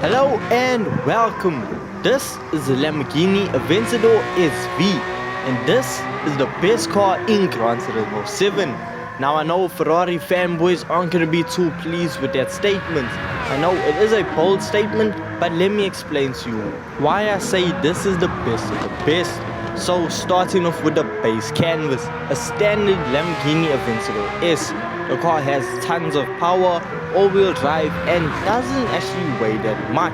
Hello and welcome. This is the Lamborghini Aventador SV and this is the best car in Gran Turismo 7. Now I know Ferrari fanboys aren't going to be too pleased with that statement. I know it is a bold statement, but let me explain to you why I say this is the best of the best. So starting off with the base canvas, a standard Lamborghini Aventador S. The car has tons of power, all-wheel drive and doesn't actually weigh that much.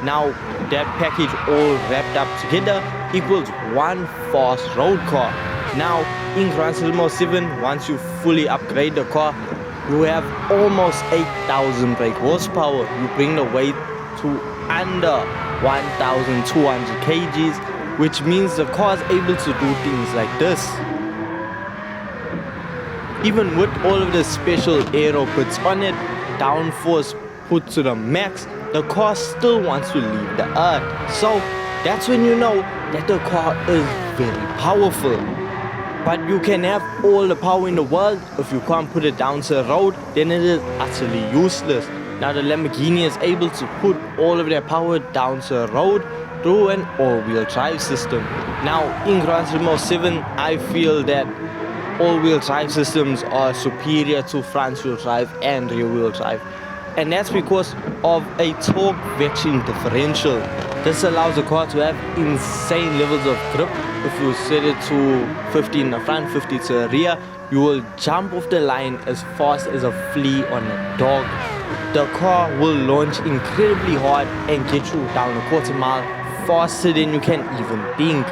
Now that package all wrapped up together equals one fast road car. Now in Gran Turismo 7, once you fully upgrade the car, you have almost 8,000 brake horsepower. You bring the weight to under 1,200 kgs, which means the car is able to do things like this. Even with all of the special aero bits on it, downforce put to the max, the car still wants to leave the earth. So that's when you know that the car is very powerful. But you can have all the power in the world, if you can't put it down to the road, then it is utterly useless. Now the Lamborghini is able to put all of their power down to the road through an all-wheel drive system. Now in Gran Turismo 7, I feel that all-wheel drive systems are superior to front-wheel drive and rear-wheel drive, and that's because of a torque vectoring differential. This allows the car to have insane levels of grip. If you set it to 50 in the front, 50 to the rear, you will jump off the line as fast as a flea on a dog. The car will launch incredibly hard and get you down a quarter mile faster than you can even think.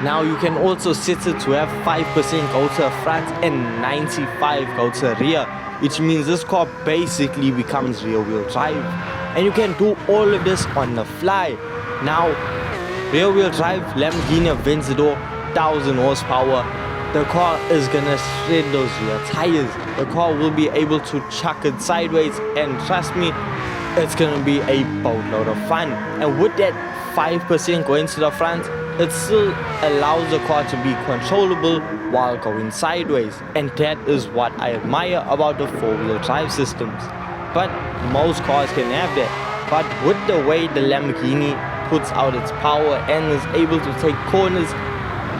Now you can also set it to have 5% go to the front and 95 go to the rear, which means this car basically becomes rear wheel drive. And you can do all of this on the fly. Now rear wheel drive Lamborghini Aventador, 1,000 horsepower. The car is gonna shred those rear tires. The car will be able to chuck it sideways, and trust me, it's gonna be a boatload of fun. And with that 5% going to the front, it still allows the car to be controllable while going sideways, and that is what I admire about the four-wheel drive systems. But most cars can have that. But with the way the Lamborghini puts out its power and is able to take corners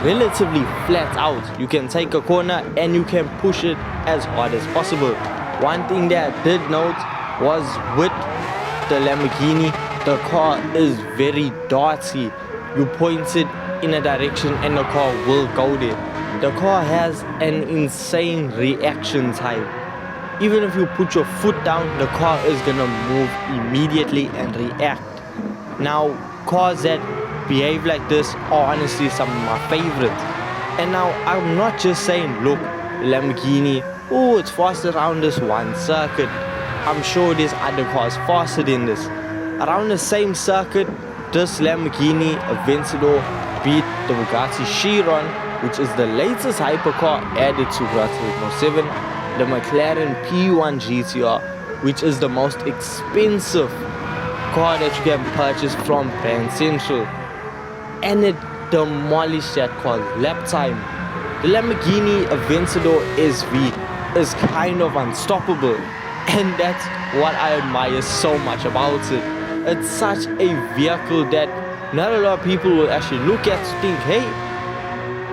relatively flat out, you can take a corner and you can push it as hard as possible. One thing that I did note was with the Lamborghini, the car is very darty. You point it in a direction and the car will go there. The car has an insane reaction time. Even if you put your foot down, the car is gonna move immediately and react. Now cars that behave like this are honestly some of my favorites. And now I'm not just saying, look, Lamborghini, oh, it's fast around this one circuit. I'm sure there's other cars faster than this. Around the same circuit, this Lamborghini Aventador beat the Bugatti Chiron, which is the latest hypercar added to Gran Turismo 7, the McLaren P1 GTR, which is the most expensive car that you can purchase from Brand Central, and it demolished that car's lap time. The Lamborghini Aventador SV is kind of unstoppable, and that's what I admire so much about it. It's such a vehicle that not a lot of people will actually look at to think, hey,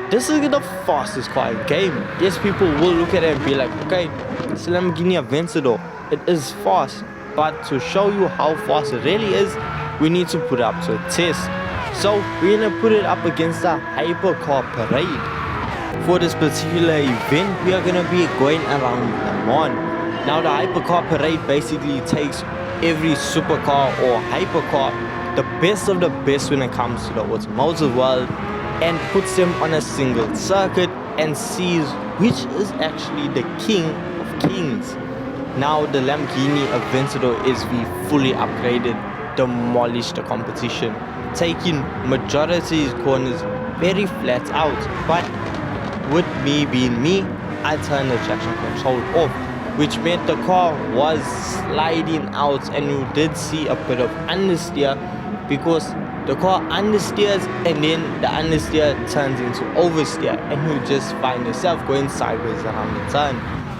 this is the fastest car in the game. Yes, people will look at it and be like, okay, it's a Lamborghini Aventador, it is fast. But to show you how fast it really is, we need to put it up to a test. So we're gonna put it up against the hypercar parade. For this particular event, we are gonna be going around Le Mans. Now the hypercar parade basically takes every supercar or hypercar, the best of the best when it comes to the automotive world, and puts them on a single circuit and sees which is actually the king of kings. Now the Lamborghini Aventador SV fully upgraded demolished the competition, taking majority of corners very flat out. But with me being me, I turned the traction control off, which meant the car was sliding out, and you did see a bit of understeer because the car understeers and then the understeer turns into oversteer and you just find yourself going sideways around the turn.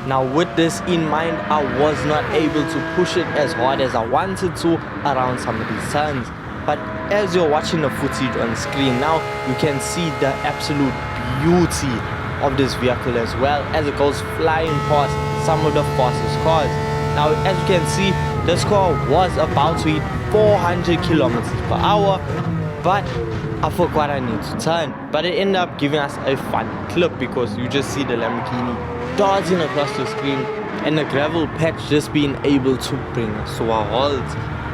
Now with this in mind, I was not able to push it as hard as I wanted to around some of these turns. But as you're watching the footage on screen now, you can see the absolute beauty of this vehicle as well as it goes flying past some of the fastest cars. Now as you can see, this car was about to hit 400 kilometers per hour, but I forgot I need to turn. But it ended up giving us a fun clip because you just see the Lamborghini dodging across the screen and the gravel patch just being able to bring us to a halt.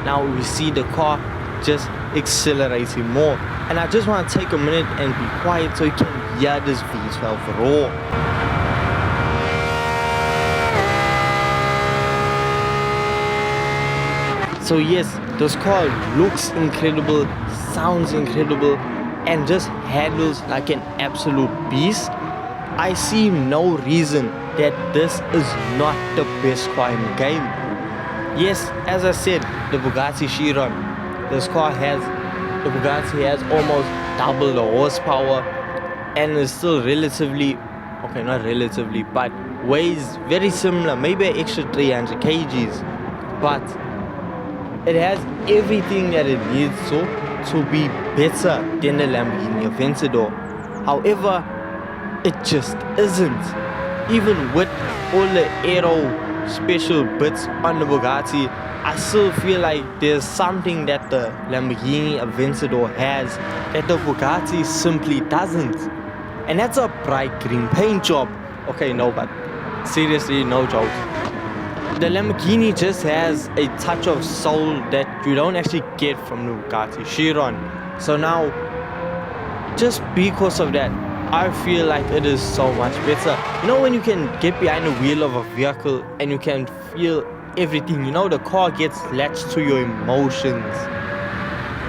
Now we see the car just accelerating more, and I just want to take a minute and be quiet so you can hear this V12 roar. So yes, this car looks incredible, sounds incredible, and just handles like an absolute beast. I see no reason that this is not the best car in the game. Yes, as I said, the Bugatti Chiron, the Bugatti has almost double the horsepower and is still relatively, okay, not relatively, but weighs very similar, maybe an extra 300 kgs, but it has everything that it needs to be better than the Lamborghini Aventador. However, it just isn't. Even with all the aero special bits on the Bugatti, I still feel like there's something that the Lamborghini Aventador has that the Bugatti simply doesn't. And that's a bright green paint job. Okay, no, but seriously, no joke. The Lamborghini just has a touch of soul that you don't actually get from the Bugatti Chiron. So now, just because of that, I feel like it is so much better. You know, when you can get behind the wheel of a vehicle and you can feel everything, you know, the car gets latched to your emotions.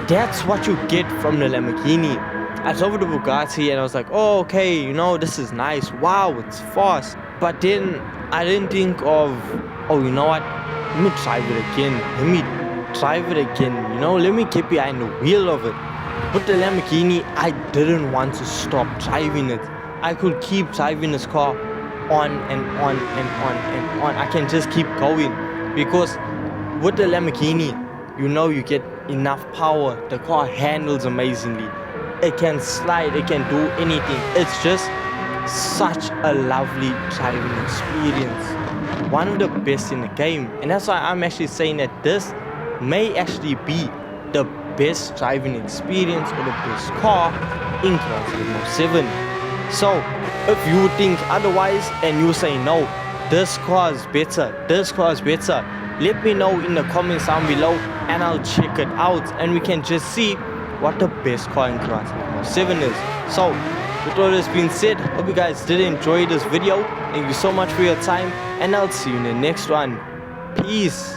That's what you get from the Lamborghini. I drove the Bugatti and I was like, oh, okay, you know, this is nice. Wow, it's fast. But then I didn't think of, oh, you know what? Let me drive it again. You know, let me get behind the wheel of it. With the Lamborghini, I didn't want to stop driving it. I could keep driving this car on and on and on and on. I can just keep going because with the Lamborghini, you know, you get enough power. The car handles amazingly. It can slide, it can do anything. It's just such a lovely driving experience. One of the best in the game. And that's why I'm actually saying that this may actually be the best driving experience or the best car in Gran Turismo 7. So if you think otherwise and you say no, this car is better, let me know in the comments down below and I'll check it out and we can just see what the best car in Gran Turismo 7 is. So with all this being said, hope you guys did enjoy this video. Thank you so much for your time and I'll see you in the next one. Peace.